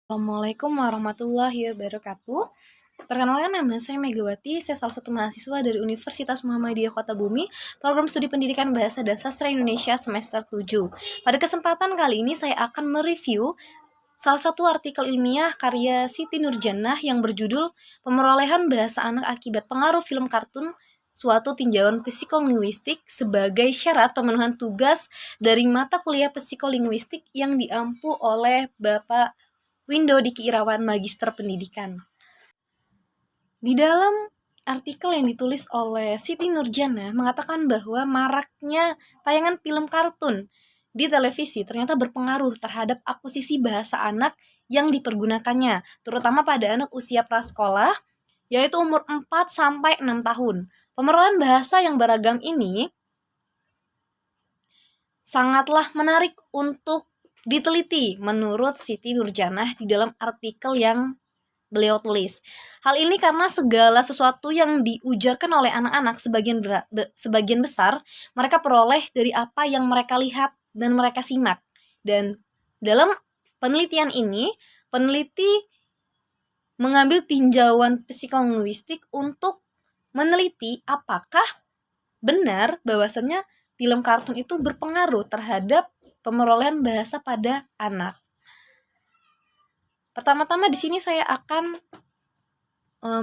Assalamualaikum warahmatullahi wabarakatuh. Perkenalkan, nama saya Megawati, saya salah satu mahasiswa dari Universitas Muhammadiyah Kota Bumi, program studi pendidikan Bahasa dan Sastra Indonesia semester 7. Pada kesempatan kali ini saya akan mereview salah satu artikel ilmiah karya Siti Nurjannah yang berjudul Pemerolehan Bahasa Anak Akibat Pengaruh Film Kartun Suatu Tinjauan Psikolinguistik sebagai syarat pemenuhan tugas dari mata kuliah psikolinguistik yang diampu oleh Bapak Windo Diki Irawan, Magister Pendidikan. Di dalam artikel yang ditulis oleh Siti Nurjannah mengatakan bahwa maraknya tayangan film kartun di televisi ternyata berpengaruh terhadap akuisisi bahasa anak yang dipergunakannya, terutama pada anak usia prasekolah, yaitu umur 4-6 tahun. Pemerolehan bahasa yang beragam ini sangatlah menarik untuk diteliti menurut Siti Nurjannah di dalam artikel yang beliau tulis. Hal ini karena segala sesuatu yang diujarkan oleh anak-anak sebagian besar mereka peroleh dari apa yang mereka lihat dan mereka simak. Dan dalam penelitian ini, peneliti mengambil tinjauan psikolinguistik untuk meneliti apakah benar bahwasannya film kartun itu berpengaruh terhadap pemerolehan bahasa pada anak. Pertama-tama di sini saya akan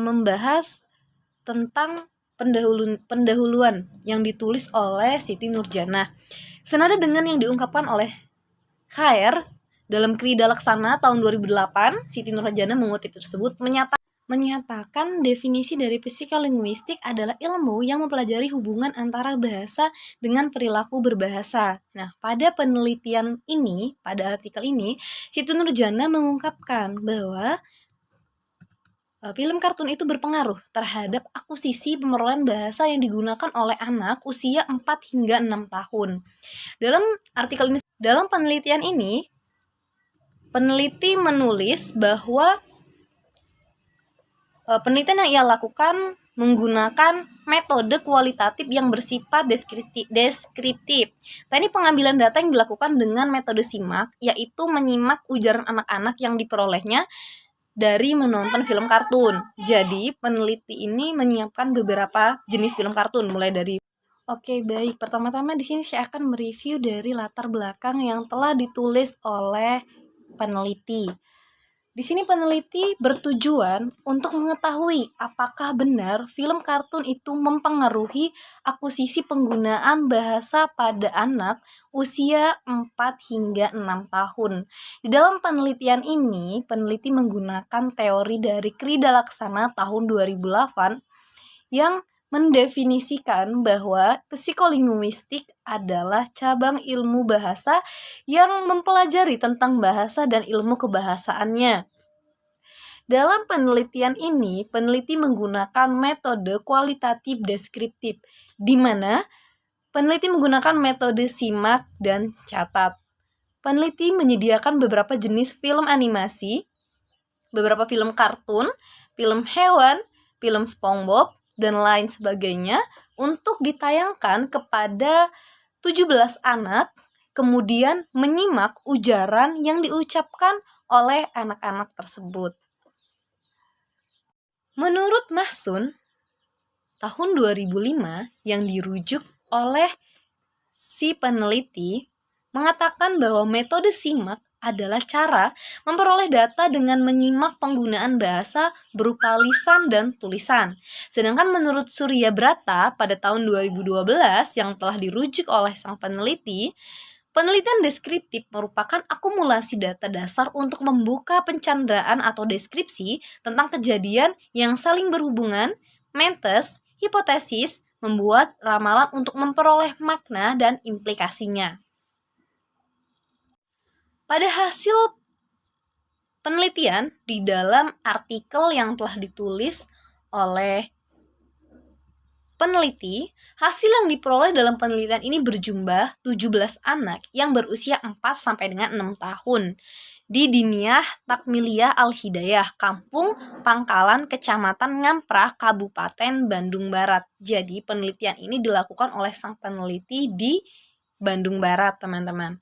membahas tentang pendahuluan yang ditulis oleh Siti Nurjannah. Senada dengan yang diungkapkan oleh Khair dalam Krida Laksana tahun 2008, Siti Nurjannah mengutip tersebut menyatakan definisi dari psikolinguistik adalah ilmu yang mempelajari hubungan antara bahasa dengan perilaku berbahasa. Nah, pada penelitian ini, pada artikel ini, Siti Nurjannah mengungkapkan bahwa film kartun itu berpengaruh terhadap akuisisi pemerolehan bahasa yang digunakan oleh anak usia 4 hingga 6 tahun. Dalam penelitian ini, peneliti menulis bahwa penelitian yang ia lakukan menggunakan metode kualitatif yang bersifat deskriptif. Teknik pengambilan data yang dilakukan dengan metode simak, yaitu menyimak ujaran anak-anak yang diperolehnya dari menonton film kartun. Jadi, peneliti ini menyiapkan beberapa jenis film kartun, mulai dari Oke, baik. Pertama-tama di sini saya akan mereview dari latar belakang yang telah ditulis oleh peneliti. Di sini peneliti bertujuan untuk mengetahui apakah benar film kartun itu mempengaruhi akuisisi penggunaan bahasa pada anak usia 4 hingga 6 tahun. Di dalam penelitian ini, peneliti menggunakan teori dari Krida Laksana tahun 2008 yang mendefinisikan bahwa psikolinguistik adalah cabang ilmu bahasa yang mempelajari tentang bahasa dan ilmu kebahasaannya. Dalam penelitian ini, peneliti menggunakan metode kualitatif deskriptif, di mana peneliti menggunakan metode simak dan catat. Peneliti menyediakan beberapa jenis film animasi, beberapa film kartun, film hewan, film SpongeBob, dan lain sebagainya untuk ditayangkan kepada 17 anak, kemudian menyimak ujaran yang diucapkan oleh anak-anak tersebut. Menurut Mahsun, tahun 2005 yang dirujuk oleh si peneliti mengatakan bahwa metode simak adalah cara memperoleh data dengan menyimak penggunaan bahasa berupa lisan dan tulisan. Sedangkan menurut Surya Brata pada tahun 2012 yang telah dirujuk oleh sang peneliti, penelitian deskriptif merupakan akumulasi data dasar untuk membuka pencanderaan atau deskripsi tentang kejadian yang saling berhubungan, mentes, hipotesis, membuat ramalan untuk memperoleh makna dan implikasinya. Pada hasil penelitian di dalam artikel yang telah ditulis oleh peneliti, hasil yang diperoleh dalam penelitian ini berjumlah 17 anak yang berusia 4 sampai dengan 6 tahun di Diniyah Takmiliyah Al-Hidayah, Kampung Pangkalan, Kecamatan Ngamprah, Kabupaten Bandung Barat. Jadi penelitian ini dilakukan oleh sang peneliti di Bandung Barat, teman-teman.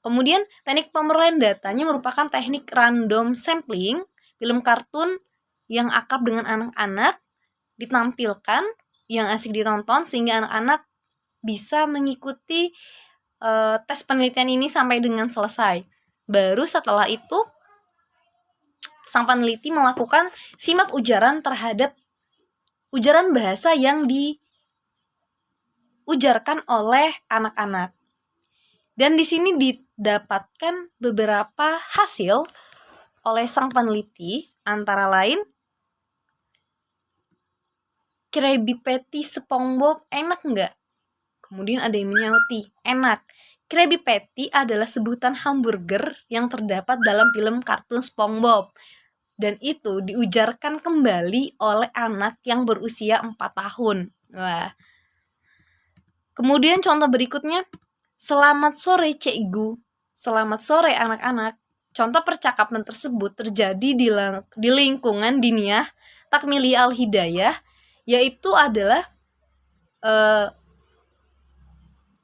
Kemudian teknik pemerolehan datanya merupakan teknik random sampling film kartun yang akrab dengan anak-anak ditampilkan yang asik ditonton sehingga anak-anak bisa mengikuti tes penelitian ini sampai dengan selesai. Baru setelah itu sang peneliti melakukan simak ujaran terhadap ujaran bahasa yang diujarkan oleh anak-anak. Dan di sini didapatkan beberapa hasil oleh sang peneliti, antara lain Krabby Patty SpongeBob enak nggak? Kemudian ada yang menyauti, enak. Krabby Patty adalah sebutan hamburger yang terdapat dalam film kartun SpongeBob. Dan itu diujarkan kembali oleh anak yang berusia 4 tahun. Wah. Kemudian contoh berikutnya, selamat sore cikgu, selamat sore anak-anak. Contoh percakapan tersebut terjadi di lingkungan Diniyah Takmiliyah Al-Hidayah, yaitu adalah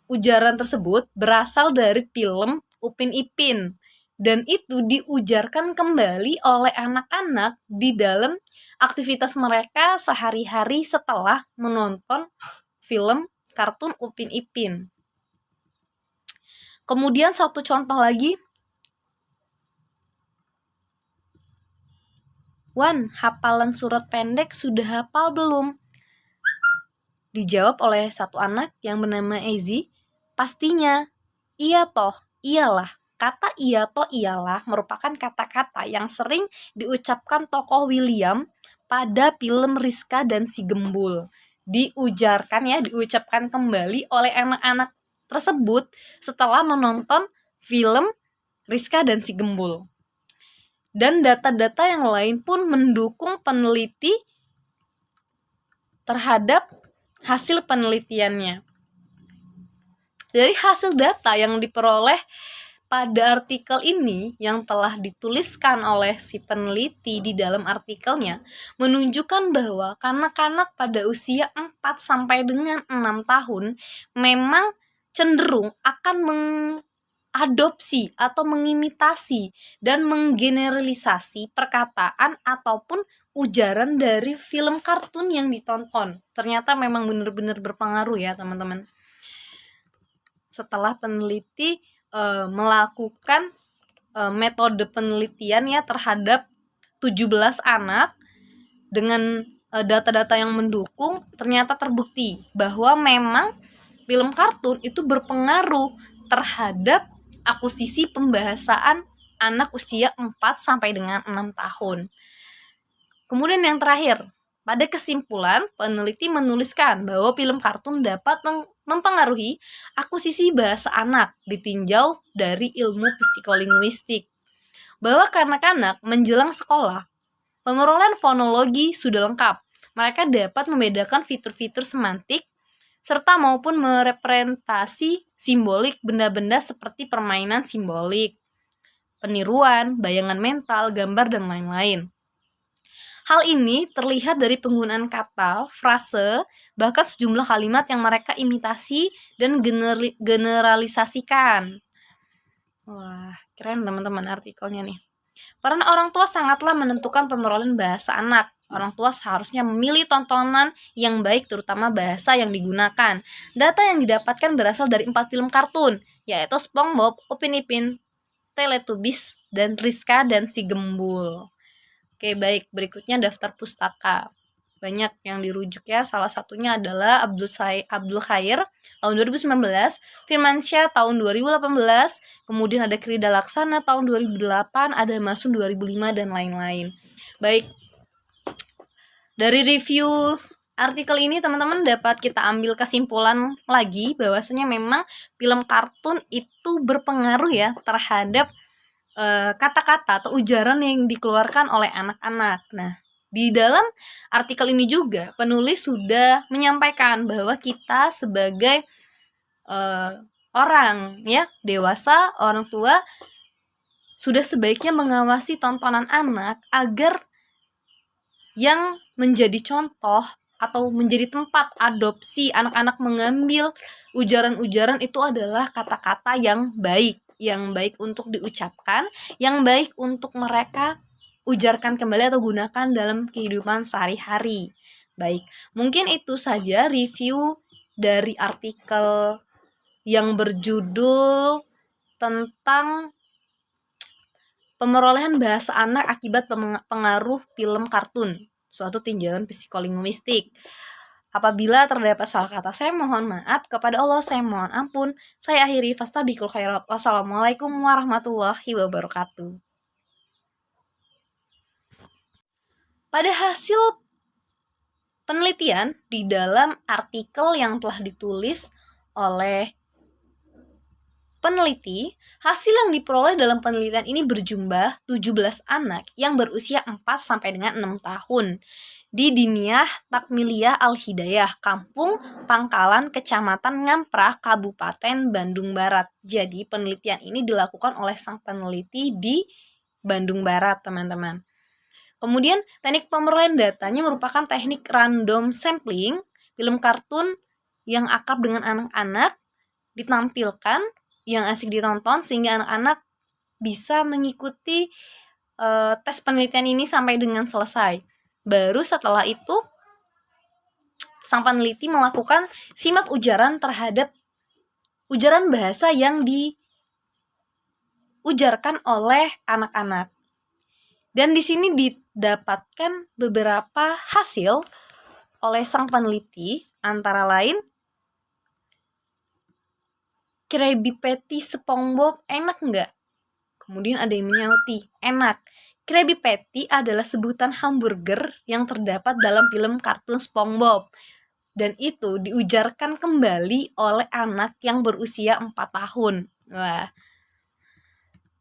ujaran tersebut berasal dari film Upin Ipin. Dan itu diujarkan kembali oleh anak-anak di dalam aktivitas mereka sehari-hari setelah menonton film kartun Upin Ipin. Kemudian satu contoh lagi, Wan, hafalan surat pendek sudah hafal belum? Dijawab oleh satu anak yang bernama Ezi, pastinya. Iya toh, iyalah. Kata iya toh iyalah merupakan kata-kata yang sering diucapkan tokoh William pada film Rizka dan si Gembul. Diucapkan kembali oleh anak-anak tersebut setelah menonton film Rizka dan si Gembul. Dan data-data yang lain pun mendukung peneliti terhadap hasil penelitiannya. Dari hasil data yang diperoleh pada artikel ini yang telah dituliskan oleh si peneliti di dalam artikelnya menunjukkan bahwa kanak-kanak pada usia 4 sampai dengan 6 tahun memang cenderung akan mengadopsi atau mengimitasi dan menggeneralisasi perkataan ataupun ujaran dari film kartun yang ditonton. Ternyata memang benar-benar berpengaruh ya teman-teman. Setelah peneliti melakukan metode penelitian ya terhadap 17 anak dengan data-data yang mendukung, ternyata terbukti bahwa memang film kartun itu berpengaruh terhadap akuisisi pembahasaan anak usia 4 sampai dengan 6 tahun. Kemudian yang terakhir, pada kesimpulan, peneliti menuliskan bahwa film kartun dapat mempengaruhi akuisisi bahasa anak ditinjau dari ilmu psikolinguistik. Bahwa kanak-kanak menjelang sekolah, pemerolehan fonologi sudah lengkap. Mereka dapat membedakan fitur-fitur semantik serta maupun merepresentasi simbolik benda-benda seperti permainan simbolik, peniruan, bayangan mental, gambar, dan lain-lain. Hal ini terlihat dari penggunaan kata, frase, bahkan sejumlah kalimat yang mereka imitasi dan generalisasikan. Wah, keren teman-teman artikelnya nih. Peran orang tua sangatlah menentukan pemerolehan bahasa anak. Orang tua seharusnya memilih tontonan yang baik, terutama bahasa yang digunakan. Data yang didapatkan berasal dari 4 film kartun, yaitu SpongeBob, Upin Ipin, Teletubbies, dan Rizka dan si Gembul. Oke, baik. Berikutnya daftar pustaka. Banyak yang dirujuk ya. Salah satunya adalah Abdul Khair tahun 2019, Firmansyah tahun 2018, kemudian ada Krida Laksana tahun 2008, ada Masun 2005, dan lain-lain. Baik. Dari review artikel ini teman-teman dapat kita ambil kesimpulan lagi bahwasanya memang film kartun itu berpengaruh ya terhadap kata-kata atau ujaran yang dikeluarkan oleh anak-anak. Nah, di dalam artikel ini juga penulis sudah menyampaikan bahwa kita sebagai orang ya dewasa, orang tua sudah sebaiknya mengawasi tontonan anak agar yang menjadi contoh atau menjadi tempat adopsi anak-anak mengambil ujaran-ujaran itu adalah kata-kata yang baik. yang baik untuk diucapkan, yang baik untuk mereka ujarkan kembali atau gunakan dalam kehidupan sehari-hari. Baik, mungkin itu saja review dari artikel yang berjudul tentang pemerolehan bahasa anak akibat pengaruh film kartun, suatu tinjauan psikolinguistik. Apabila terdapat salah kata, saya mohon maaf. Kepada Allah saya mohon ampun. Saya akhiri, fastabikul khairat. Wassalamualaikum warahmatullahi wabarakatuh. Pada hasil penelitian di dalam artikel yang telah ditulis oleh peneliti, hasil yang diperoleh dalam penelitian ini berjumlah 17 anak yang berusia 4 sampai dengan 6 tahun di Diniyah Takmiliyah Al-Hidayah, Kampung Pangkalan, Kecamatan Ngamprah, Kabupaten Bandung Barat. Jadi penelitian ini dilakukan oleh sang peneliti di Bandung Barat, teman-teman. Kemudian teknik pemerolehan datanya merupakan teknik random sampling film kartun yang akrab dengan anak-anak, ditampilkan yang asik ditonton sehingga anak-anak bisa mengikuti tes penelitian ini sampai dengan selesai. Baru setelah itu sang peneliti melakukan simak ujaran terhadap ujaran bahasa yang diujarkan oleh anak-anak. Dan di sini didapatkan beberapa hasil oleh sang peneliti, antara lain Krabby Patty SpongeBob enak nggak? Kemudian ada yang menyauti, enak. Krabby Patty adalah sebutan hamburger yang terdapat dalam film kartun SpongeBob. Dan itu diujarkan kembali oleh anak yang berusia 4 tahun. Wah.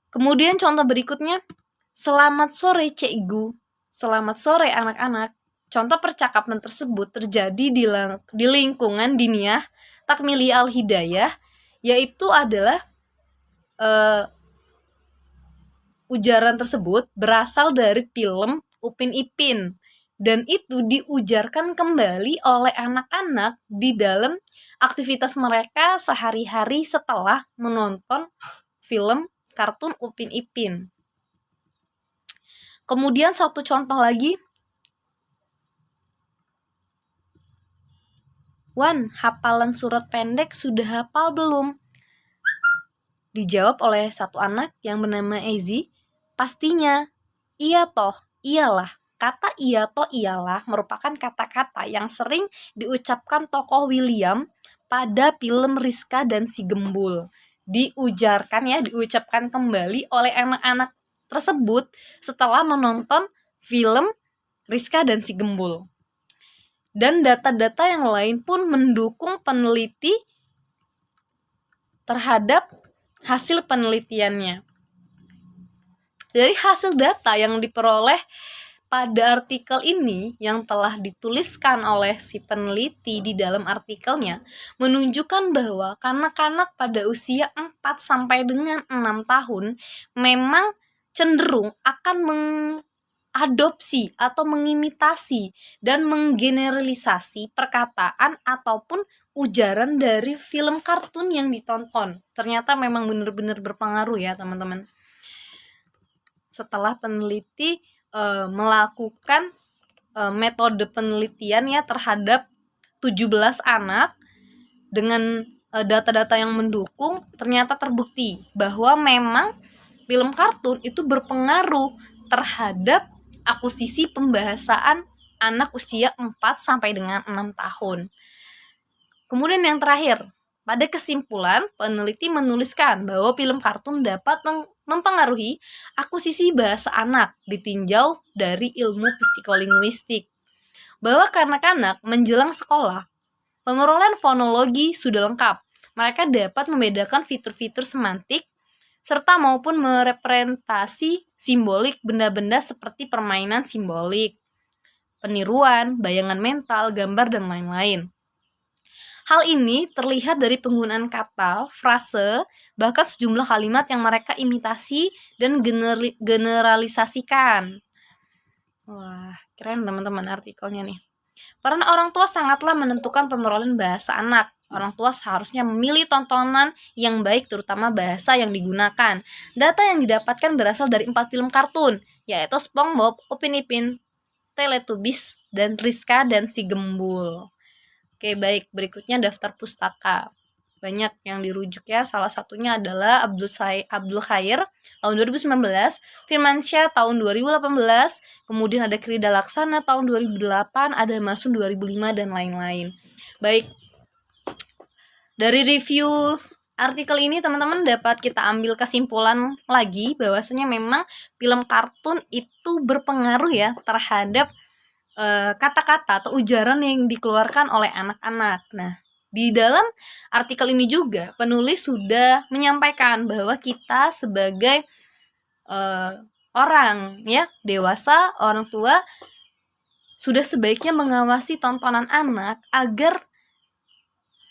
Kemudian contoh berikutnya, selamat sore cikgu, selamat sore anak-anak. Contoh percakapan tersebut terjadi di lingkungan Diniyah Takmiliyah Al-Hidayah, yaitu adalah ujaran tersebut berasal dari film Upin Ipin, dan itu diujarkan kembali oleh anak-anak di dalam aktivitas mereka sehari-hari setelah menonton film kartun Upin Ipin. Kemudian satu contoh lagi, Wan, hafalan surat pendek sudah hafal belum? Dijawab oleh satu anak yang bernama Ezi, pastinya. Iya toh, iyalah. Kata iya toh iyalah merupakan kata-kata yang sering diucapkan tokoh William pada film Rizka dan si Gembul. Diucapkan kembali oleh anak-anak tersebut setelah menonton film Rizka dan si Gembul. Dan data-data yang lain pun mendukung peneliti terhadap hasil penelitiannya. Dari hasil data yang diperoleh pada artikel ini yang telah dituliskan oleh si peneliti di dalam artikelnya, menunjukkan bahwa kanak-kanak pada usia 4 sampai dengan 6 tahun memang cenderung akan mengadopsi atau mengimitasi dan menggeneralisasi perkataan ataupun ujaran dari film kartun yang ditonton. Ternyata memang benar-benar berpengaruh ya teman-teman. Setelah peneliti melakukan metode penelitian ya terhadap 17 anak dengan data-data yang mendukung, ternyata terbukti bahwa memang film kartun itu berpengaruh terhadap akuisisi pembahasaan anak usia 4 sampai dengan 6 tahun. Kemudian yang terakhir, pada kesimpulan, peneliti menuliskan bahwa film kartun dapat mempengaruhi akuisisi bahasa anak ditinjau dari ilmu psikolinguistik. Bahwa kanak-kanak menjelang sekolah, pemerolehan fonologi sudah lengkap. Mereka dapat membedakan fitur-fitur semantik serta maupun merepresentasi simbolik benda-benda seperti permainan simbolik, peniruan, bayangan mental, gambar, dan lain-lain. Hal ini terlihat dari penggunaan kata, frase, bahkan sejumlah kalimat yang mereka imitasi dan generalisasikan. Wah, keren teman-teman artikelnya nih. Peran orang tua sangatlah menentukan pemerolehan bahasa anak. Orang tua seharusnya memilih tontonan yang baik, terutama bahasa yang digunakan. Data yang didapatkan berasal dari 4 film kartun, yaitu SpongeBob, Upin Ipin, Teletubbies, dan Rizka dan si Gembul. Oke, baik. Berikutnya daftar pustaka. Banyak yang dirujuk ya. Salah satunya adalah Abdul Khair tahun 2019, Firmansyah tahun 2018, kemudian ada Krida Laksana tahun 2008, ada Masun 2005, dan lain-lain. Baik. Dari review artikel ini teman-teman dapat kita ambil kesimpulan lagi bahwasanya memang film kartun itu berpengaruh ya terhadap kata-kata atau ujaran yang dikeluarkan oleh anak-anak. Nah, di dalam artikel ini juga penulis sudah menyampaikan bahwa kita sebagai orang ya dewasa, orang tua sudah sebaiknya mengawasi tontonan anak agar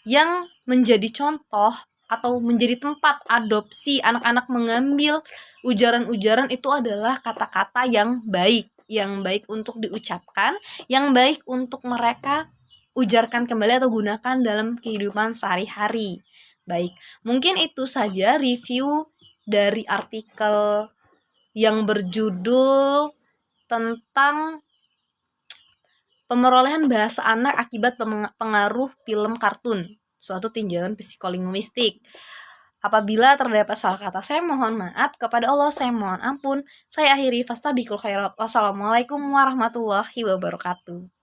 yang menjadi contoh atau menjadi tempat adopsi anak-anak mengambil ujaran-ujaran itu adalah kata-kata yang baik untuk diucapkan, yang baik untuk mereka ujarkan kembali atau gunakan dalam kehidupan sehari-hari. Baik, mungkin itu saja review dari artikel yang berjudul tentang pemerolehan bahasa anak akibat pengaruh film kartun, suatu tinjauan psikolinguistik. Apabila terdapat salah kata, saya mohon maaf. Kepada Allah saya mohon ampun. Saya akhiri, fastabikul khairat. Wassalamualaikum warahmatullahi wabarakatuh.